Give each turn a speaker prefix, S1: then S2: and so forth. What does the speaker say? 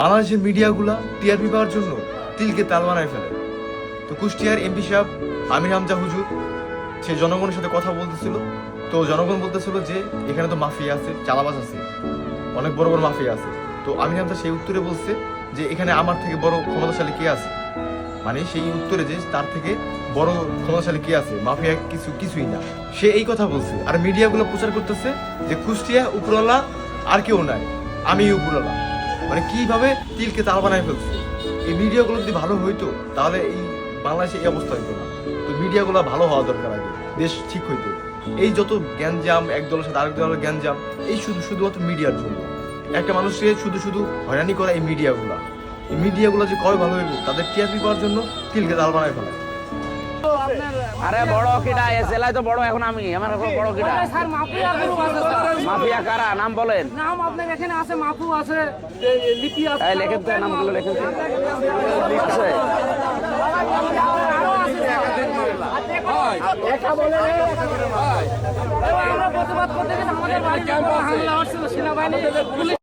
S1: বাংলাদেশের মিডিয়াগুলা টিআরপি পাওয়ার জন্য তিলকে তাল বানায় ফেলে। তো কুষ্টিয়ার এমপি সাহেব আমির হামজা হুজুর সে জনগণের সাথে কথা বলতেছিল। তো জনগণ বলতেছিল যে এখানে তো মাফিয়া আছে, চালাবাজ আছে, অনেক বড় বড় মাফিয়া আছে। তো আমির হামজা সেই উত্তরে বলছে যে এখানে আমার থেকে বড় ক্ষমতাশালী কে আছে, মানে সেই উত্তরে যে তার থেকে বড় ক্ষমতাশালী কে আছে, মাফিয়া কিছুই না, সে এই কথা বলছে। আর মিডিয়াগুলো প্রচার করতেছে যে কুষ্টিয়া উপরওয়ালা আর কেউ নাই, আমি উপরওয়ালা, মানে কিভাবে তিলকে তাল বানায় ফেলছে। এই মিডিয়াগুলো যদি ভালো হইতো তাহলে এই বাংলাদেশে এই অবস্থা হইতো না। তো মিডিয়াগুলো ভালো হওয়া দরকার, আগে দেশ ঠিক হইতে। এই যত গ্যাঞ্জাম, এক দলের সাথে আরেক দলের গ্যাঞ্জাম, এই শুধুমাত্র মিডিয়ার জন্য। একটা মানুষকে শুধু হয়রানি করা এই মিডিয়াগুলা। এই মিডিয়াগুলো যে কবে ভালো হইব, তাদের টিআরপি পাওয়ার জন্য তিলকে তাল বানায় ফেলায়।
S2: আরে বড় কিটা এসএলআই তো বড়, এখন আমি আমার বড় কিটা
S3: স্যার মাফিয়া গ্রুপ আছে স্যার।
S2: মাফিয়া কারা নাম বলেন?
S3: নাম আপনার এখানে আছে, মাফু আছে, লিপি আছে।
S2: এই লেখেন তো নামগুলো লেখেন তো। আছে
S3: আমরা প্রতিবাদ করতে গেলে আমাদের বাড়িতে হামলা হচ্ছিল, সেনাবাহিনী